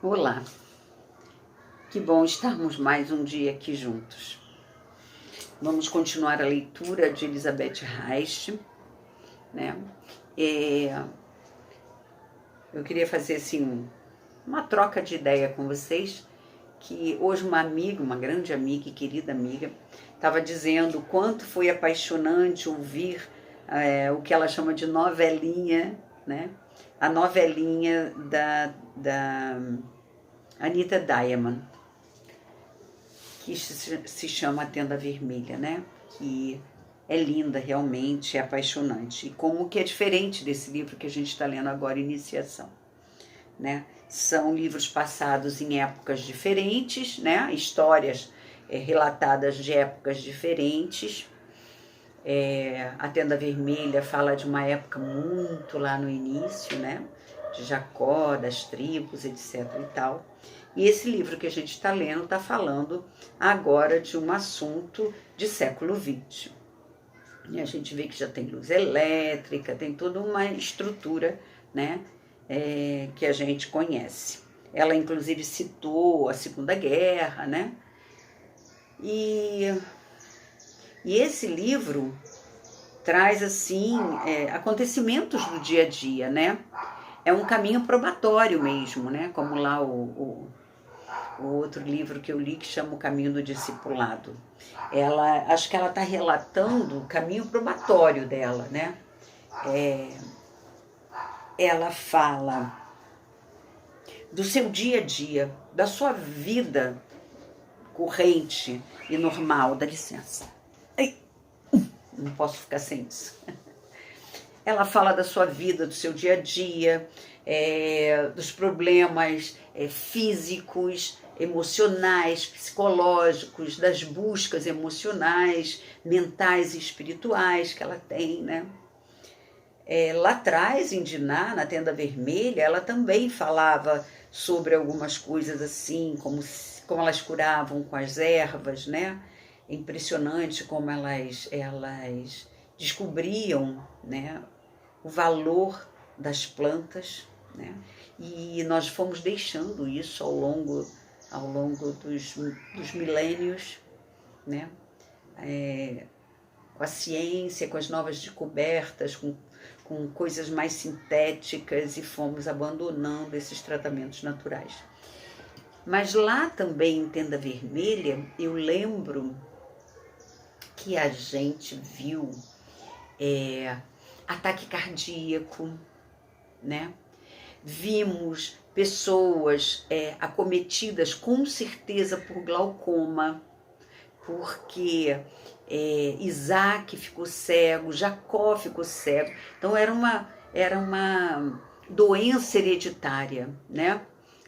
Olá, que bom estarmos mais um dia aqui juntos. Vamos continuar a leitura de Elizabeth Reich, né? Eu queria fazer assim uma troca de ideia com vocês, que hoje uma amiga, uma grande amiga e querida amiga, estava dizendo o quanto foi apaixonante ouvir o que ela chama de novelinha, né? A novelinha da Anita Diamond, que se chama A Tenda Vermelha, né? Que é linda, realmente, é apaixonante. E como que é diferente desse livro que a gente está lendo agora, Iniciação, né? São livros passados em épocas diferentes, né? Histórias relatadas de épocas diferentes. A Tenda Vermelha fala de uma época muito lá no início, né? De Jacó, das tribos, etc. e tal. E esse livro que a gente está lendo está falando agora de um assunto de século XX. E a gente vê que já tem luz elétrica, tem toda uma estrutura, né, que a gente conhece. Ela, inclusive, citou a Segunda Guerra, né? E esse livro traz, assim, acontecimentos do dia a dia, né? É um caminho probatório mesmo, né? Como lá o outro livro que eu li que chama O Caminho do Discipulado. Acho que ela está relatando o caminho probatório dela, né? Ela fala do seu dia a dia, da sua vida corrente e normal. Dá licença. Ai, não posso ficar sem isso. Ela fala da sua vida, do seu dia a dia, dos problemas físicos, emocionais, psicológicos, das buscas emocionais, mentais e espirituais que ela tem, né? Lá atrás, em Diná, na Tenda Vermelha, ela também falava sobre algumas coisas assim, como elas curavam com as ervas, né? É impressionante como elas descobriam, né, o valor das plantas, né? E nós fomos deixando isso ao longo dos milênios, né? Com a ciência, com as novas descobertas, com coisas mais sintéticas, e fomos abandonando esses tratamentos naturais. Mas lá também em Tenda Vermelha, eu lembro que a gente viu ataque cardíaco, né? Vimos pessoas acometidas com certeza por glaucoma, porque Isaac ficou cego, Jacó ficou cego. Então era uma doença hereditária, né?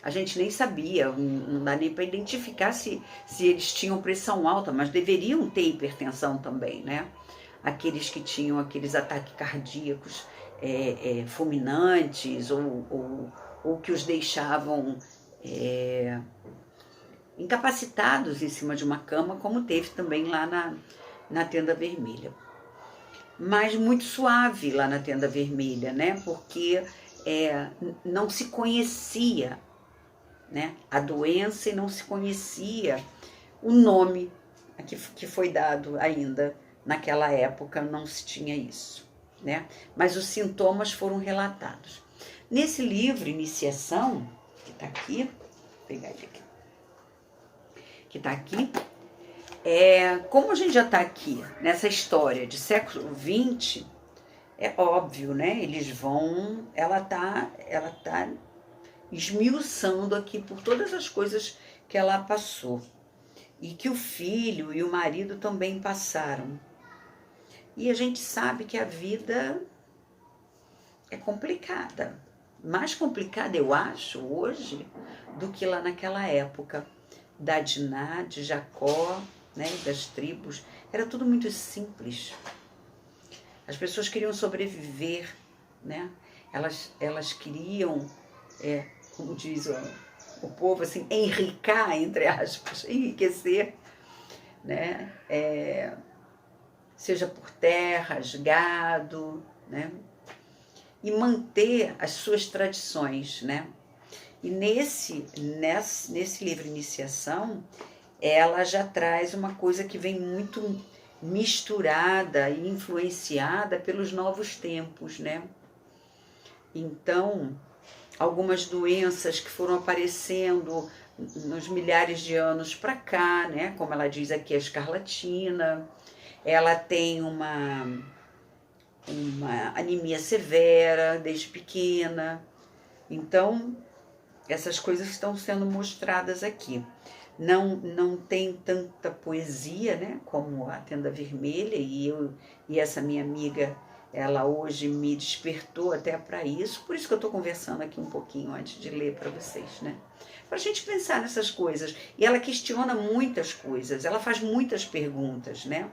A gente nem sabia, não dá nem para identificar se eles tinham pressão alta, mas deveriam ter hipertensão também, né? Aqueles que tinham aqueles ataques cardíacos fulminantes ou que os deixavam incapacitados em cima de uma cama, como teve também lá na Tenda Vermelha. Mas muito suave lá na Tenda Vermelha, né? Porque não se conhecia, né, a doença, e não se conhecia o nome que foi dado ainda. Naquela época não se tinha isso, né? Mas os sintomas foram relatados. Nesse livro, Iniciação, que está aqui, vou pegar ele aqui, que está aqui, como a gente já está aqui nessa história de século XX, é óbvio, né? Ela tá esmiuçando aqui por todas as coisas que ela passou e que o filho e o marido também passaram. E a gente sabe que a vida é complicada, mais complicada, eu acho, hoje, do que lá naquela época da Diná, de Jacó, né, das tribos. Era tudo muito simples. As pessoas queriam sobreviver, né? Elas queriam, como diz o povo, assim, enricar, entre aspas, enriquecer, né? Seja por terras, gado, né? E manter as suas tradições, né? E nesse livro Iniciação, ela já traz uma coisa que vem muito misturada e influenciada pelos novos tempos, né? Então, algumas doenças que foram aparecendo nos milhares de anos para cá, né? Como ela diz aqui, a escarlatina, ela tem uma anemia severa desde pequena. Então, essas coisas estão sendo mostradas aqui. Não tem tanta poesia, né, como a Tenda Vermelha, e essa minha amiga, ela hoje me despertou até para isso, por isso que eu estou conversando aqui um pouquinho antes de ler para vocês, né? Para a gente pensar nessas coisas. E ela questiona muitas coisas, ela faz muitas perguntas, né?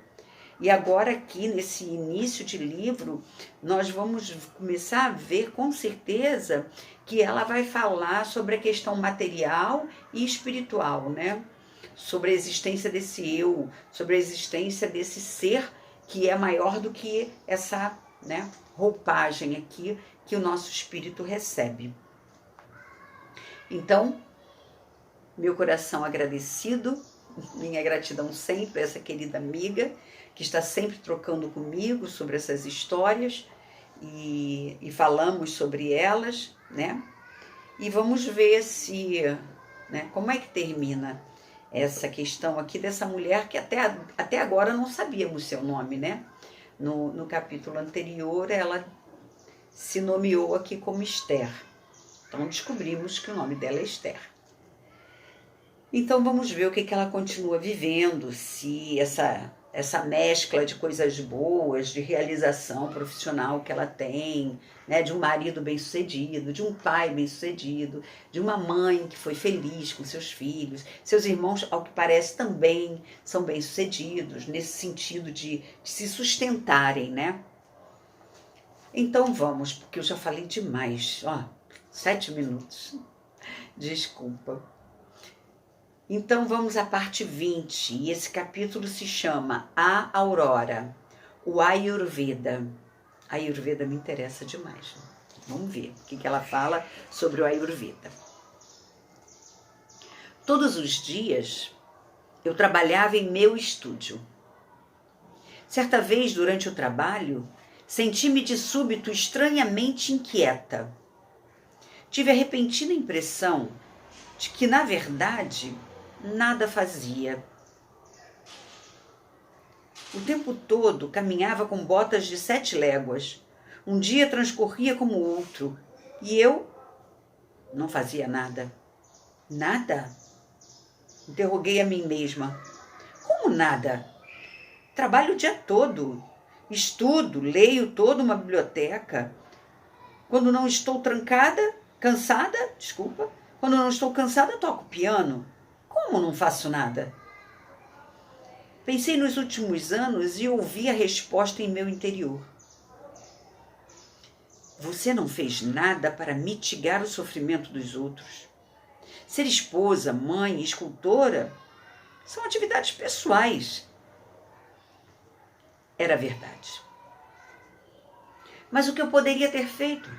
E agora aqui, nesse início de livro, nós vamos começar a ver com certeza que ela vai falar sobre a questão material e espiritual, né? Sobre a existência desse eu, sobre a existência desse ser que é maior do que essa, né, roupagem aqui que o nosso espírito recebe. Então, meu coração agradecido, minha gratidão sempre a essa querida amiga, que está sempre trocando comigo sobre essas histórias e falamos sobre elas, né? E vamos ver se, né, como é que termina essa questão aqui dessa mulher que até agora não sabíamos seu nome, né? No capítulo anterior, ela se nomeou aqui como Esther. Então, descobrimos que o nome dela é Esther. Então, vamos ver o que ela continua vivendo, se essa mescla de coisas boas, de realização profissional que ela tem, né, de um marido bem-sucedido, de um pai bem-sucedido, de uma mãe que foi feliz com seus filhos, seus irmãos, ao que parece, também são bem-sucedidos, nesse sentido de se sustentarem, né? Então vamos, porque eu já falei demais, 7 minutos, desculpa. Então vamos à parte 20, e esse capítulo se chama A Aurora, o Ayurveda. A Ayurveda me interessa demais. Vamos ver o que ela fala sobre o Ayurveda. Todos os dias eu trabalhava em meu estúdio. Certa vez, durante o trabalho, senti-me de súbito estranhamente inquieta. Tive a repentina impressão de que, na verdade, nada fazia. O tempo todo caminhava com botas de 7 léguas. Um dia transcorria como outro, e eu não fazia nada. Nada? Interroguei a mim mesma. Como nada? Trabalho o dia todo. Estudo, leio toda uma biblioteca. Quando não estou quando não estou cansada, toco piano. Como não faço nada? Pensei nos últimos anos e ouvi a resposta em meu interior. Você não fez nada para mitigar o sofrimento dos outros. Ser esposa, mãe, escultora são atividades pessoais. Era verdade. Mas o que eu poderia ter feito?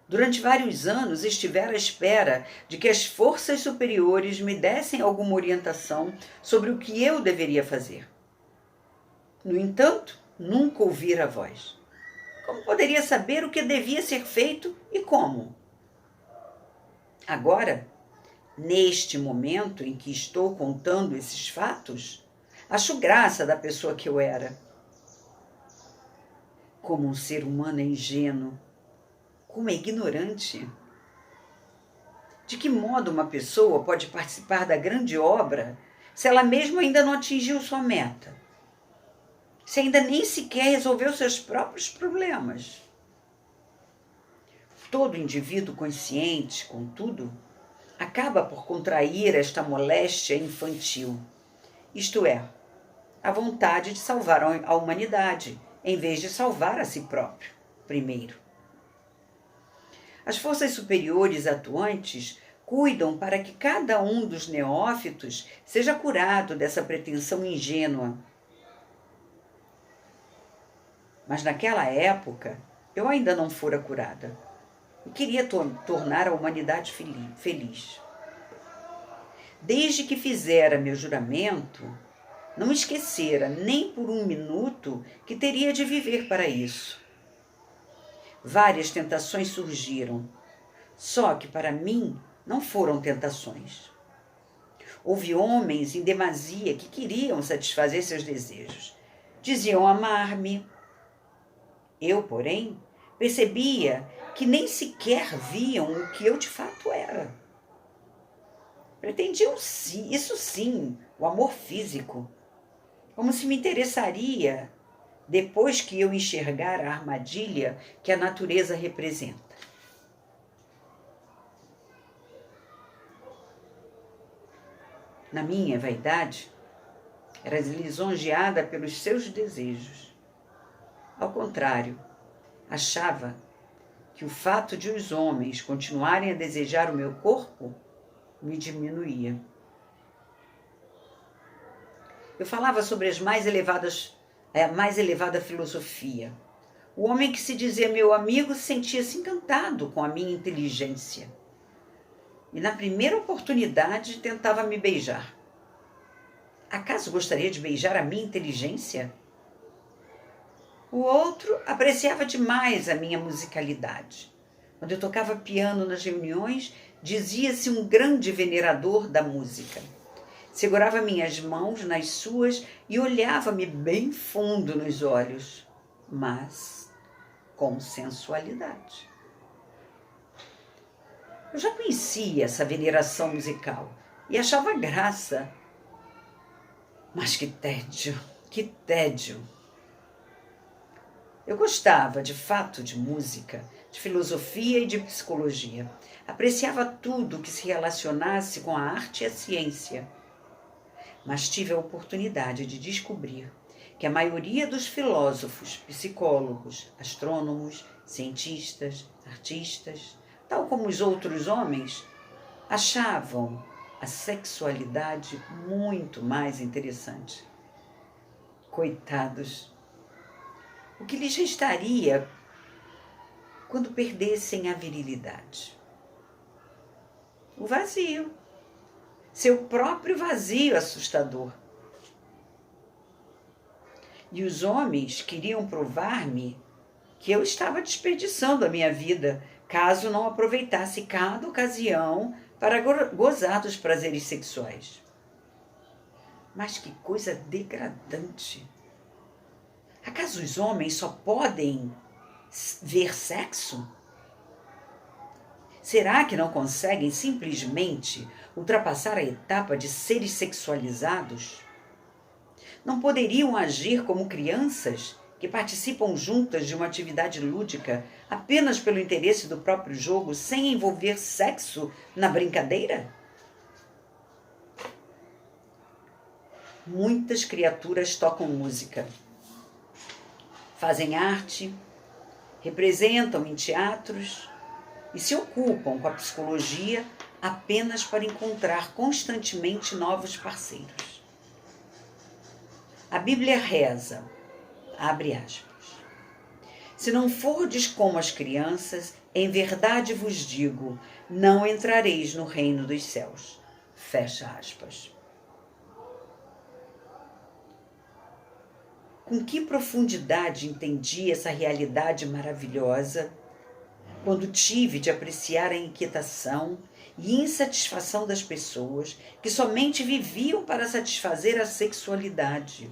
Durante vários anos estivera à espera de que as forças superiores me dessem alguma orientação sobre o que eu deveria fazer. No entanto, nunca ouvira a voz. Como poderia saber o que devia ser feito e como? Agora, neste momento em que estou contando esses fatos, acho graça da pessoa que eu era. Como um ser humano é ingênuo, como é ignorante. De que modo uma pessoa pode participar da grande obra se ela mesma ainda não atingiu sua meta? Se ainda nem sequer resolveu seus próprios problemas? Todo indivíduo consciente, contudo, acaba por contrair esta moléstia infantil, isto é, a vontade de salvar a humanidade, em vez de salvar a si próprio, primeiro. As forças superiores atuantes cuidam para que cada um dos neófitos seja curado dessa pretensão ingênua. Mas naquela época, eu ainda não fora curada. e queria tornar a humanidade feliz. Desde que fizera meu juramento, não esquecera nem por um minuto que teria de viver para isso. Várias tentações surgiram, só que para mim não foram tentações. Houve homens em demasia que queriam satisfazer seus desejos. Diziam amar-me. Eu, porém, percebia que nem sequer viam o que eu de fato era. Pretendiam isso sim, o amor físico, como se me interessaria depois que eu enxergar a armadilha que a natureza representa. Na minha vaidade, era lisonjeada pelos seus desejos. Ao contrário, achava que o fato de os homens continuarem a desejar o meu corpo me diminuía. Eu falava sobre a mais elevada filosofia. O homem que se dizia meu amigo sentia-se encantado com a minha inteligência. E na primeira oportunidade tentava me beijar. Acaso gostaria de beijar a minha inteligência? O outro apreciava demais a minha musicalidade. Quando eu tocava piano nas reuniões, dizia-se um grande venerador da música. Segurava minhas mãos nas suas e olhava-me bem fundo nos olhos, mas com sensualidade. Eu já conhecia essa veneração musical e achava graça. Mas que tédio, que tédio! Eu gostava, de fato, de música, de filosofia e de psicologia. Apreciava tudo que se relacionasse com a arte e a ciência. Mas tive a oportunidade de descobrir que a maioria dos filósofos, psicólogos, astrônomos, cientistas, artistas, tal como os outros homens, achavam a sexualidade muito mais interessante. Coitados! O que lhes restaria quando perdessem a virilidade? O vazio. Seu próprio vazio assustador. E os homens queriam provar-me que eu estava desperdiçando a minha vida, caso não aproveitasse cada ocasião para gozar dos prazeres sexuais. Mas que coisa degradante! Acaso os homens só podem ver sexo? Será que não conseguem simplesmente ultrapassar a etapa de seres sexualizados? Não poderiam agir como crianças que participam juntas de uma atividade lúdica apenas pelo interesse do próprio jogo, sem envolver sexo na brincadeira? Muitas criaturas tocam música, fazem arte, representam em teatros e se ocupam com a psicologia apenas para encontrar constantemente novos parceiros. A Bíblia reza, abre aspas, se não fordes como as crianças, em verdade vos digo, não entrareis no reino dos céus. Fecha aspas. Com que profundidade entendi essa realidade maravilhosa quando tive de apreciar a inquietação e insatisfação das pessoas que somente viviam para satisfazer a sexualidade.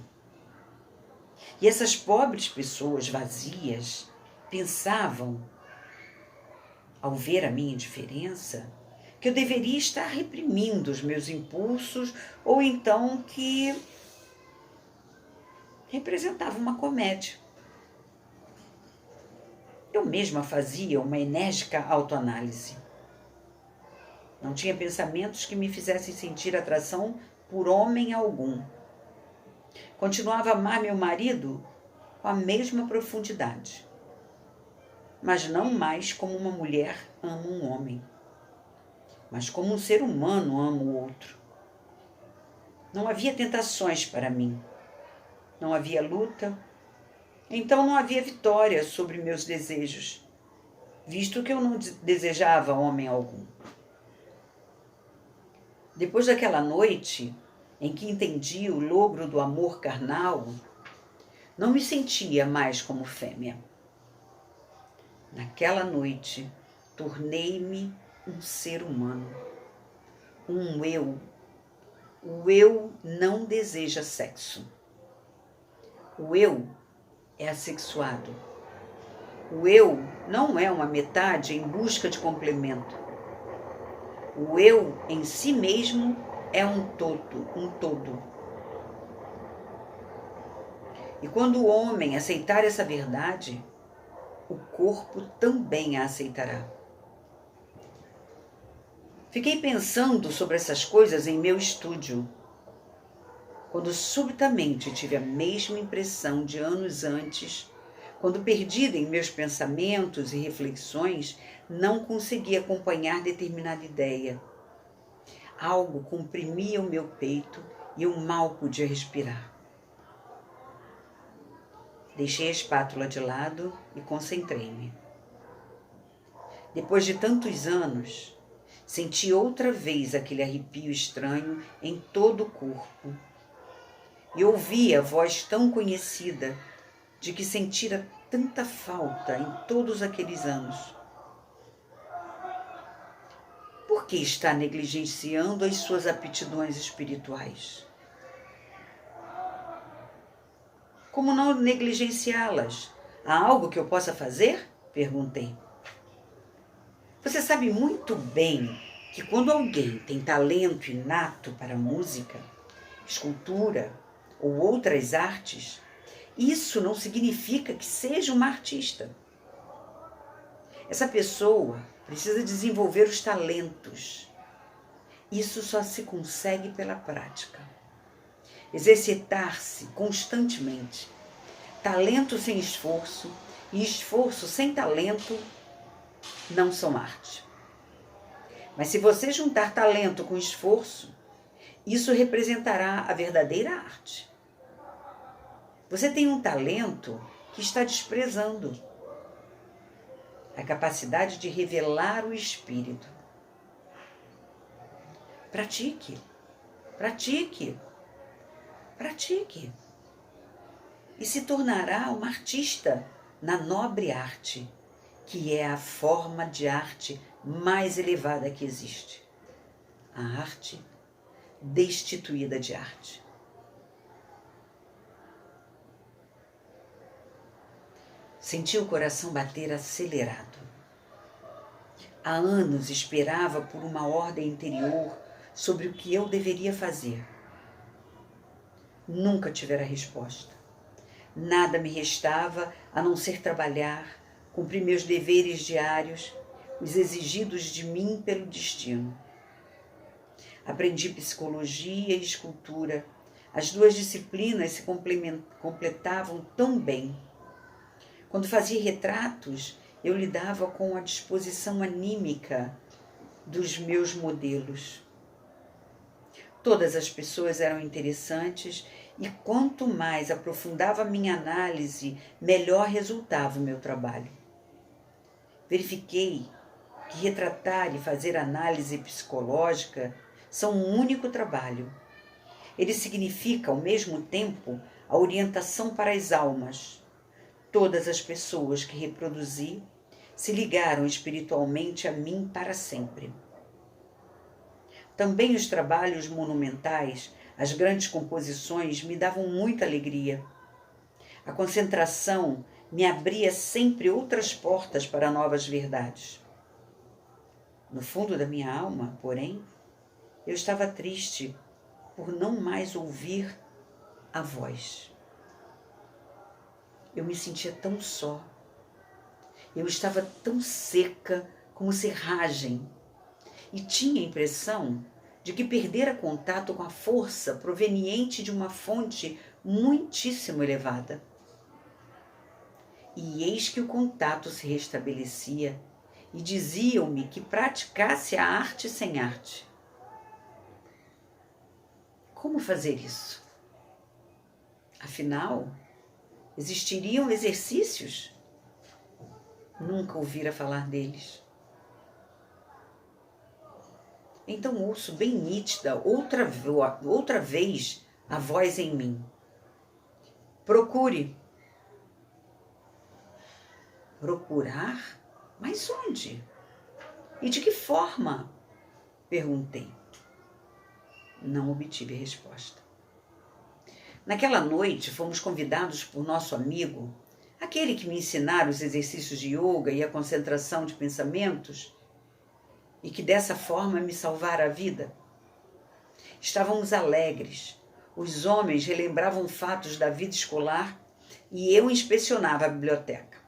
E essas pobres pessoas vazias pensavam, ao ver a minha indiferença, que eu deveria estar reprimindo os meus impulsos ou então que representava uma comédia. Eu mesma fazia uma enérgica autoanálise. Não tinha pensamentos que me fizessem sentir atração por homem algum. Continuava a amar meu marido com a mesma profundidade, mas não mais como uma mulher ama um homem, mas como um ser humano ama o outro. Não havia tentações para mim. Não havia luta, então não havia vitória sobre meus desejos. visto que eu não desejava homem algum. Depois daquela noite, em que entendi o logro do amor carnal, não me sentia mais como fêmea. Naquela noite, tornei-me um ser humano, um eu. O eu não deseja sexo. O eu é assexuado. O eu não é uma metade em busca de complemento. O eu em si mesmo é um todo. E quando o homem aceitar essa verdade, o corpo também a aceitará. Fiquei pensando sobre essas coisas em meu estúdio, quando subitamente tive a mesma impressão de anos antes, quando, perdida em meus pensamentos e reflexões, não conseguia acompanhar determinada ideia. Algo comprimia o meu peito e eu mal podia respirar. Deixei a espátula de lado e concentrei-me. Depois de tantos anos, senti outra vez aquele arrepio estranho em todo o corpo. E ouvi a voz tão conhecida de que sentira tanta falta em todos aqueles anos. Por que está negligenciando as suas aptidões espirituais? Como não negligenciá-las? Há algo que eu possa fazer? Perguntei. Você sabe muito bem que quando alguém tem talento inato para música, escultura ou outras artes, isso não significa que seja uma artista. Essa pessoa precisa desenvolver os talentos. Isso só se consegue pela prática. Exercitar-se constantemente. Talento sem esforço e esforço sem talento não são arte. Mas se você juntar talento com esforço, isso representará a verdadeira arte. Você tem um talento que está desprezando. A capacidade de revelar o espírito. Pratique, pratique, pratique. E se tornará uma artista na nobre arte, que é a forma de arte mais elevada que existe. A arte destituída de arte. Senti o coração bater acelerado. Há anos esperava por uma ordem interior sobre o que eu deveria fazer. Nunca tivera resposta. Nada me restava a não ser trabalhar, cumprir meus deveres diários, os exigidos de mim pelo destino. Aprendi psicologia e escultura. As duas disciplinas se completavam tão bem. Quando fazia retratos, eu lidava com a disposição anímica dos meus modelos. Todas as pessoas eram interessantes e quanto mais aprofundava minha análise, melhor resultava o meu trabalho. Verifiquei que retratar e fazer análise psicológica são um único trabalho. Ele significa, ao mesmo tempo, a orientação para as almas. Todas as pessoas que reproduzi se ligaram espiritualmente a mim para sempre. Também os trabalhos monumentais, as grandes composições me davam muita alegria. A concentração me abria sempre outras portas para novas verdades. No fundo da minha alma, porém, eu estava triste por não mais ouvir a voz. Eu me sentia tão só. Eu estava tão seca como serragem e tinha a impressão de que perdera contato com a força proveniente de uma fonte muitíssimo elevada. E eis que o contato se restabelecia e diziam-me que praticasse a arte sem arte. Como fazer isso? Afinal, existiriam exercícios? nunca ouvira falar deles. Então ouço bem nítida outra vez a voz em mim. Procure. Procurar? Mas onde? E de que forma? Perguntei. Não obtive resposta. Naquela noite, fomos convidados por nosso amigo, aquele que me ensinara os exercícios de yoga e a concentração de pensamentos, e que dessa forma me salvara a vida. Estávamos alegres. Os homens relembravam fatos da vida escolar e eu inspecionava a biblioteca.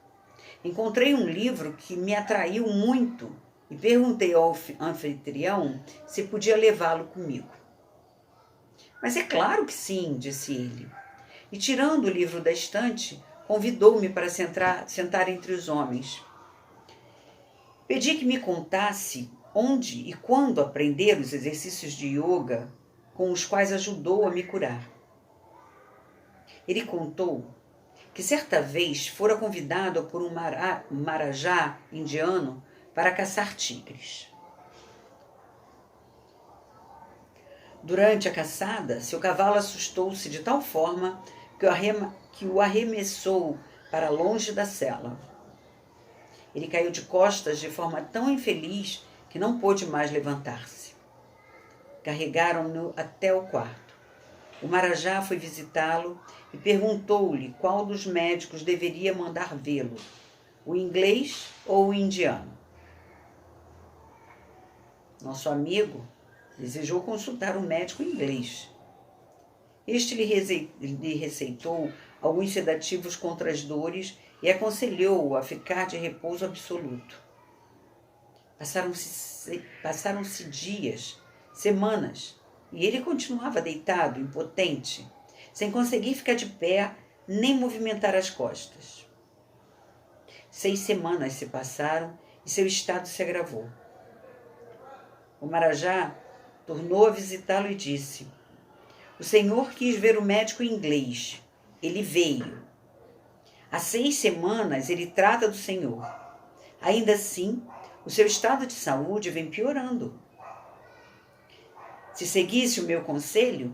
Encontrei um livro que me atraiu muito e perguntei ao anfitrião se podia levá-lo comigo. Mas é claro que sim, disse ele. E tirando o livro da estante, convidou-me para sentar entre os homens. Pedi que me contasse onde e quando aprender os exercícios de yoga com os quais ajudou a me curar. Ele contou que certa vez fora convidado por um marajá indiano para caçar tigres. Durante a caçada, seu cavalo assustou-se de tal forma que o arremessou para longe da cela. Ele caiu de costas de forma tão infeliz que não pôde mais levantar-se. Carregaram-no até o quarto. O marajá foi visitá-lo e perguntou-lhe qual dos médicos deveria mandar vê-lo, o inglês ou o indiano. Nosso amigo desejou consultar um médico inglês. Este lhe receitou alguns sedativos contra as dores e aconselhou-o a ficar de repouso absoluto. Passaram-se dias, semanas, e ele continuava deitado, impotente, sem conseguir ficar de pé nem movimentar as costas. 6 semanas se passaram e seu estado se agravou. O marajá tornou a visitá-lo e disse: o senhor quis ver o médico inglês. Ele veio. Há 6 semanas ele trata do senhor. Ainda assim, o seu estado de saúde vem piorando. Se seguisse o meu conselho,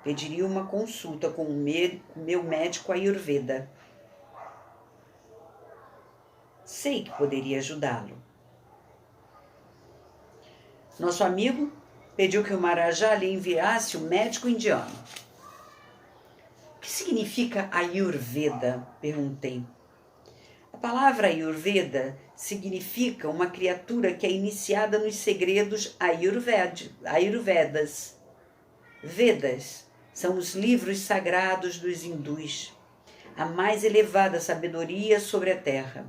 pediria uma consulta com o meu médico Ayurveda. Sei que poderia ajudá-lo. Nosso amigo pediu que o marajá lhe enviasse o médico indiano. O que significa Ayurveda? Perguntei. A palavra Ayurveda significa uma criatura que é iniciada nos segredos Ayurvedas. Vedas são os livros sagrados dos hindus, a mais elevada sabedoria sobre a terra.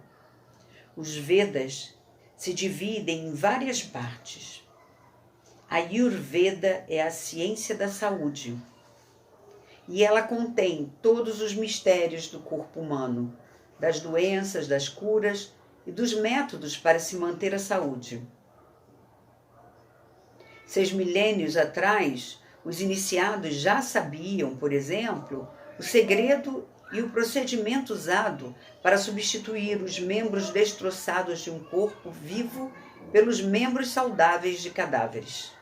Os Vedas se dividem em várias partes. A Ayurveda é a ciência da saúde e ela contém todos os mistérios do corpo humano, das doenças, das curas e dos métodos para se manter a saúde. 6 milênios atrás, os iniciados já sabiam, por exemplo, o segredo e o procedimento usado para substituir os membros destroçados de um corpo vivo pelos membros saudáveis de cadáveres.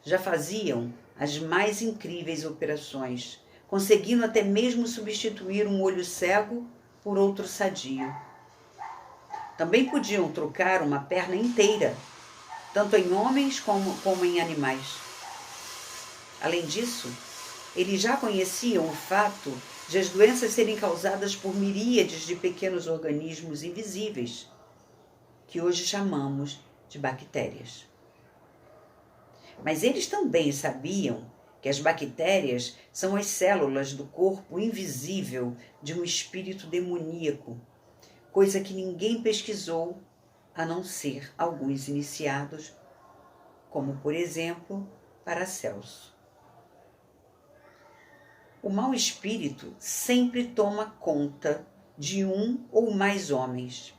Já faziam as mais incríveis operações, conseguindo até mesmo substituir um olho cego por outro sadio. Também podiam trocar uma perna inteira, tanto em homens como em animais. Além disso, eles já conheciam o fato de as doenças serem causadas por miríades de pequenos organismos invisíveis, que hoje chamamos de bactérias. Mas eles também sabiam que as bactérias são as células do corpo invisível de um espírito demoníaco, coisa que ninguém pesquisou a não ser alguns iniciados, como, por exemplo, Paracelso. O mau espírito sempre toma conta de um ou mais homens.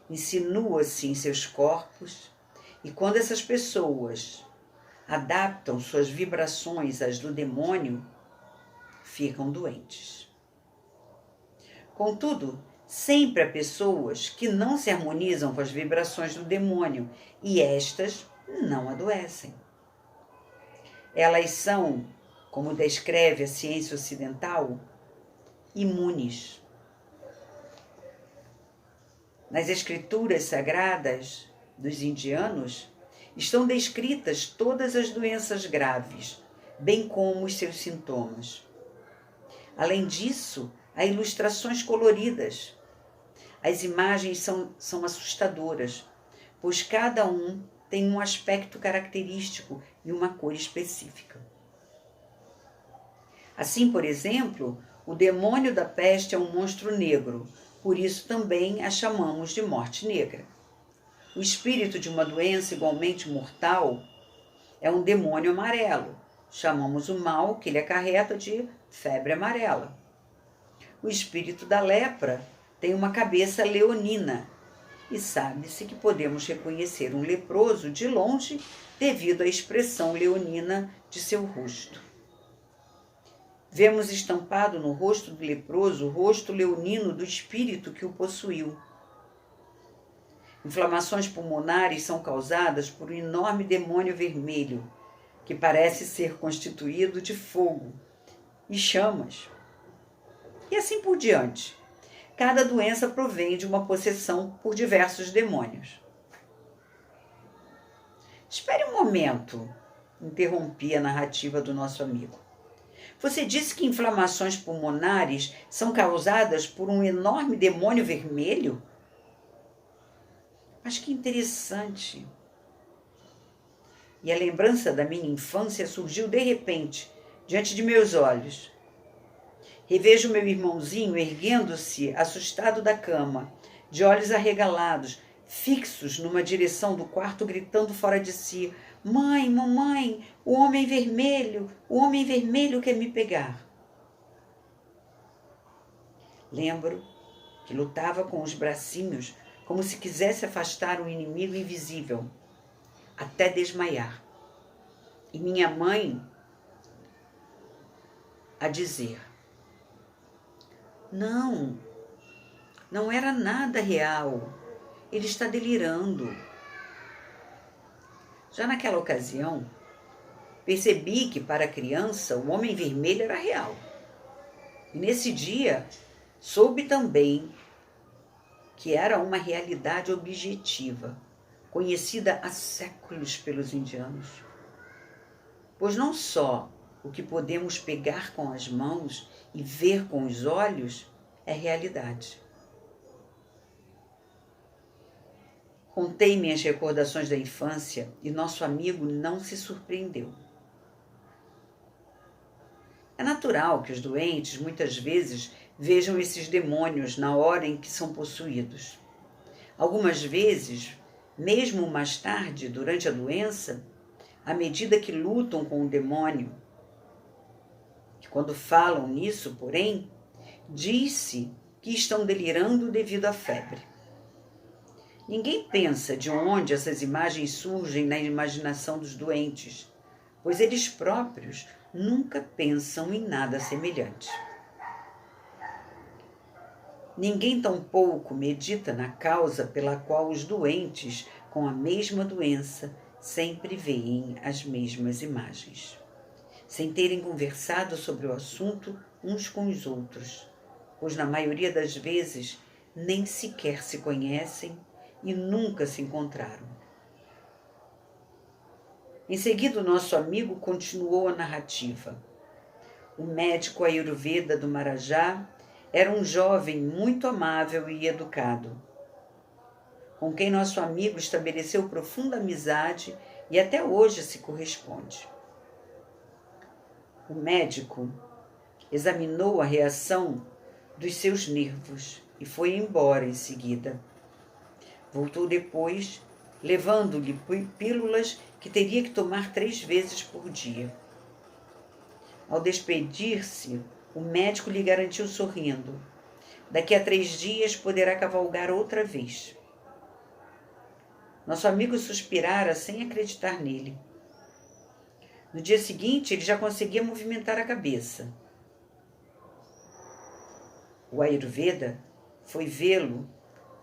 Insinua-se em seus corpos e quando essas pessoas adaptam suas vibrações às do demônio, ficam doentes. Contudo, Sempre há pessoas que não se harmonizam com as vibrações do demônio e estas não adoecem. Elas são, como descreve a ciência ocidental, imunes. Nas escrituras sagradas dos indianos estão descritas todas as doenças graves, bem como os seus sintomas. Além disso, há ilustrações coloridas. As imagens são assustadoras, pois cada um tem um aspecto característico e uma cor específica. Assim, por exemplo, o demônio da peste é um monstro negro, por isso também a chamamos de morte negra. O espírito de uma doença igualmente mortal é um demônio amarelo. Chamamos o mal que ele acarreta de febre amarela. O espírito da lepra tem uma cabeça leonina e sabe-se que podemos reconhecer um leproso de longe devido à expressão leonina de seu rosto. Vemos estampado no rosto do leproso o rosto leonino do espírito que o possuiu. Inflamações pulmonares são causadas por um enorme demônio vermelho, que parece ser constituído de fogo e chamas. E assim por diante. Cada doença provém de uma possessão por diversos demônios. Espere um momento, interrompi a narrativa do nosso amigo. Você disse que inflamações pulmonares são causadas por um enorme demônio vermelho? Mas que interessante! E a lembrança da minha infância surgiu de repente, diante de meus olhos. Revejo meu irmãozinho erguendo-se, assustado da cama, de olhos arregalados, fixos numa direção do quarto, gritando fora de si: Mãe, mamãe, o homem vermelho quer me pegar. Lembro que lutava com os bracinhos como se quisesse afastar um inimigo invisível, até desmaiar. E minha mãe a dizer: não era nada real, ele está delirando. Já naquela ocasião, percebi que para a criança o homem vermelho era real. E nesse dia, soube também que era uma realidade objetiva, conhecida há séculos pelos indianos. Pois não só o que podemos pegar com as mãos e ver com os olhos é realidade. Contei minhas recordações da infância e nosso amigo não se surpreendeu. É natural que os doentes muitas vezes vejam esses demônios na hora em que são possuídos. Algumas vezes, mesmo mais tarde, durante a doença, à medida que lutam com o demônio. Quando falam nisso, porém, diz-se que estão delirando devido à febre. Ninguém pensa de onde essas imagens surgem na imaginação dos doentes, pois eles próprios nunca pensam em nada semelhante. Ninguém tampouco medita na causa pela qual os doentes com a mesma doença sempre veem as mesmas imagens, sem terem conversado sobre o assunto uns com os outros, pois na maioria das vezes nem sequer se conhecem e nunca se encontraram. Em seguida, o nosso amigo continuou a narrativa. O médico Ayurveda do Marajá era um jovem muito amável e educado, com quem nosso amigo estabeleceu profunda amizade e até hoje se corresponde. O médico examinou a reação dos seus nervos e foi embora em seguida. Voltou depois, levando-lhe pílulas que teria que tomar 3 vezes por dia. Ao despedir-se, o médico lhe garantiu sorrindo: daqui a 3 dias poderá cavalgar outra vez. Nosso amigo suspirara sem acreditar nele. No dia seguinte, ele já conseguia movimentar a cabeça. O Ayurveda foi vê-lo,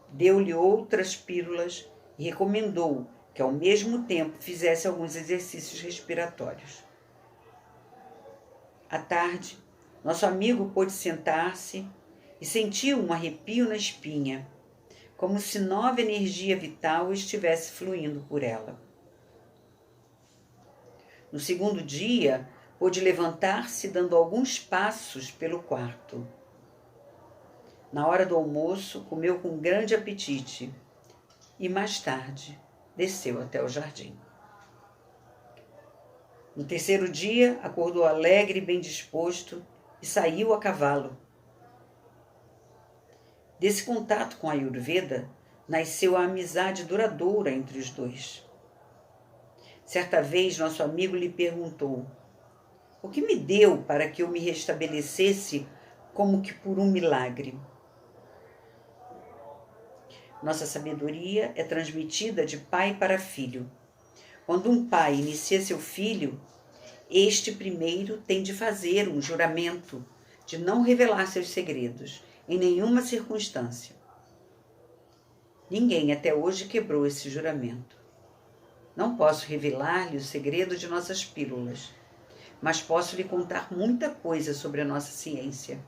deu-lhe outras pílulas e recomendou que, ao mesmo tempo, fizesse alguns exercícios respiratórios. À tarde, nosso amigo pôde sentar-se e sentiu um arrepio na espinha, como se nova energia vital estivesse fluindo por ela. No segundo dia, pôde levantar-se dando alguns passos pelo quarto. Na hora do almoço, comeu com grande apetite e, mais tarde, desceu até o jardim. No terceiro dia, acordou alegre e bem disposto e saiu a cavalo. Desse contato com a Ayurveda, nasceu a amizade duradoura entre os dois. Certa vez, nosso amigo lhe perguntou: o que me deu para que eu me restabelecesse como que por um milagre? Nossa sabedoria é transmitida de pai para filho. Quando um pai inicia seu filho, este primeiro tem de fazer um juramento de não revelar seus segredos em nenhuma circunstância. Ninguém até hoje quebrou esse juramento. Não posso revelar-lhe o segredo de nossas pílulas, mas posso lhe contar muita coisa sobre a nossa ciência.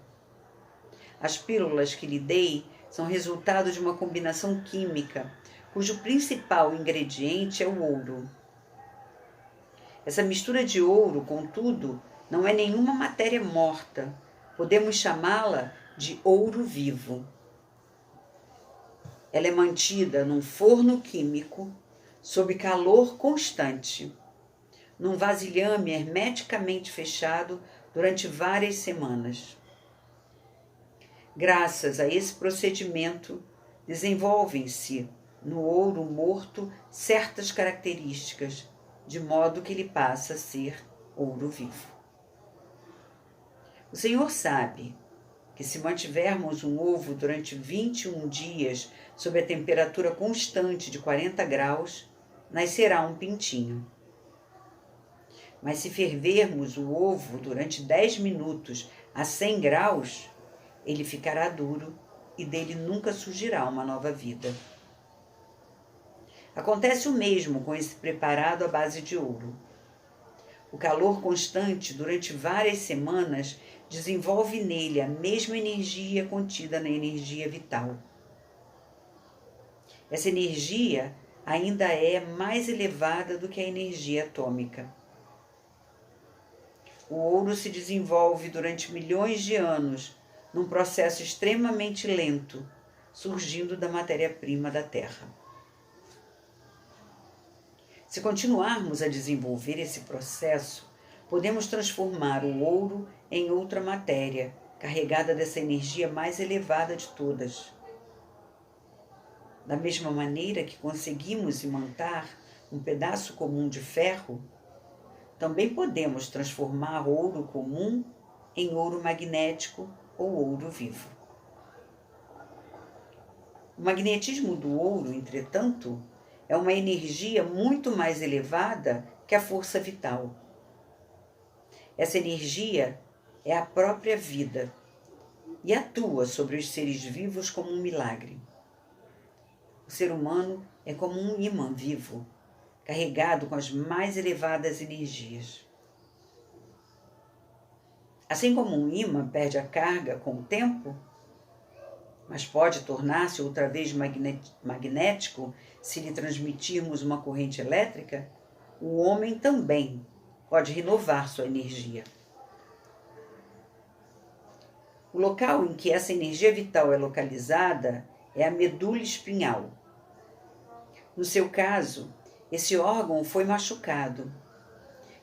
As pílulas que lhe dei são resultado de uma combinação química, cujo principal ingrediente é o ouro. Essa mistura de ouro, contudo, não é nenhuma matéria morta. Podemos chamá-la de ouro vivo. Ela é mantida num forno químico, sob calor constante, num vasilhame hermeticamente fechado durante várias semanas. Graças a esse procedimento, desenvolvem-se no ouro morto certas características, de modo que ele passa a ser ouro vivo. O Senhor sabe que, se mantivermos um ovo durante 21 dias sob a temperatura constante de 40 graus, nascerá um pintinho. Mas se fervermos o ovo durante 10 minutos a 100 graus, ele ficará duro e dele nunca surgirá uma nova vida. Acontece o mesmo com esse preparado à base de ouro. O calor constante durante várias semanas desenvolve nele a mesma energia contida na energia vital. Essa energia ainda é mais elevada do que a energia atômica. O ouro se desenvolve durante milhões de anos, num processo extremamente lento, surgindo da matéria-prima da Terra. Se continuarmos a desenvolver esse processo, podemos transformar o ouro em outra matéria, carregada dessa energia mais elevada de todas. Da mesma maneira que conseguimos imantar um pedaço comum de ferro, também podemos transformar ouro comum em ouro magnético ou ouro vivo. O magnetismo do ouro, entretanto, é uma energia muito mais elevada que a força vital. Essa energia é a própria vida e atua sobre os seres vivos como um milagre. O ser humano é como um ímã vivo, carregado com as mais elevadas energias. Assim como um ímã perde a carga com o tempo, mas pode tornar-se outra vez magnético se lhe transmitirmos uma corrente elétrica, o homem também pode renovar sua energia. O local em que essa energia vital é localizada é a medula espinhal. No seu caso, esse órgão foi machucado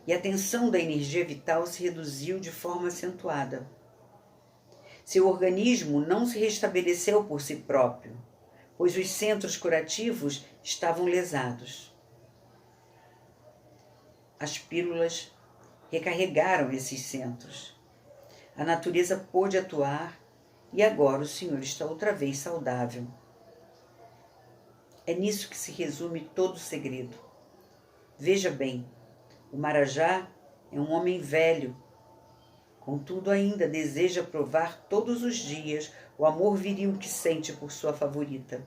e a tensão da energia vital se reduziu de forma acentuada. Seu organismo não se restabeleceu por si próprio, pois os centros curativos estavam lesados. As pílulas recarregaram esses centros. A natureza pôde atuar e agora o Senhor está outra vez saudável. É nisso que se resume todo o segredo. Veja bem, o Marajá é um homem velho, Contudo, ainda deseja provar todos os dias o amor viril que sente por sua favorita.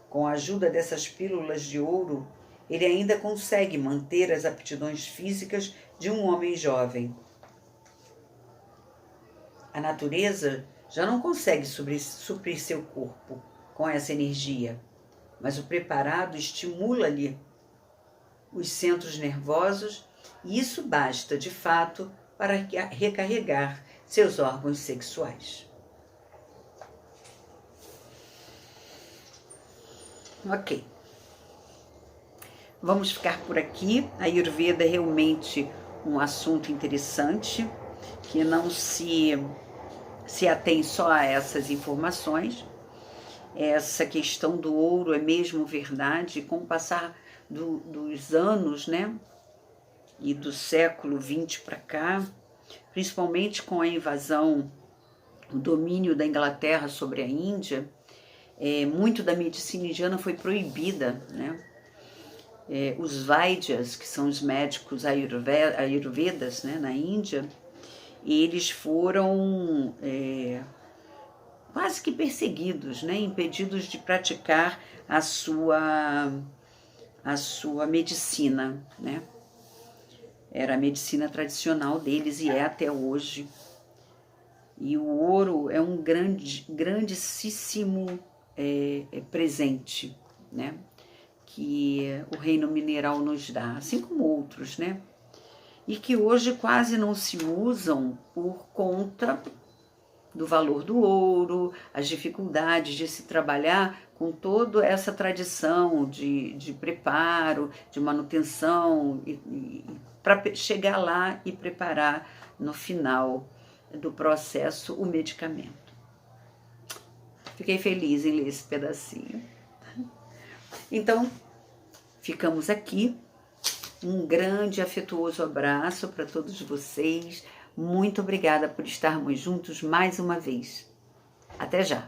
Com a ajuda dessas pílulas de ouro, ele ainda consegue manter as aptidões físicas de um homem jovem. A natureza já não consegue suprir seu corpo com essa energia, mas o preparado estimula-lhe os centros nervosos e isso basta, de fato, para recarregar seus órgãos sexuais. Ok. Vamos ficar por aqui. A Ayurveda é realmente um assunto interessante, que não se atém só a essas informações. Essa questão do ouro é mesmo verdade, com o passar dos anos, né, e do século XX para cá, principalmente com a invasão, o domínio da Inglaterra sobre a Índia, muito da medicina indiana foi proibida, né? Os Vaidyas, que são os médicos ayurvedas, né, na Índia, eles foram quase que perseguidos, né, impedidos de praticar a sua medicina, né? Era a medicina tradicional deles e é até hoje. E o ouro é um grandíssimo presente, né, que o reino mineral nos dá, assim como outros, né, e que hoje quase não se usam por conta do valor do ouro, as dificuldades de se trabalhar com toda essa tradição de preparo, de manutenção, para chegar lá e preparar no final do processo o medicamento. Fiquei feliz em ler esse pedacinho. Então, ficamos aqui. Um grande afetuoso abraço para todos vocês. Muito obrigada por estarmos juntos mais uma vez. Até já!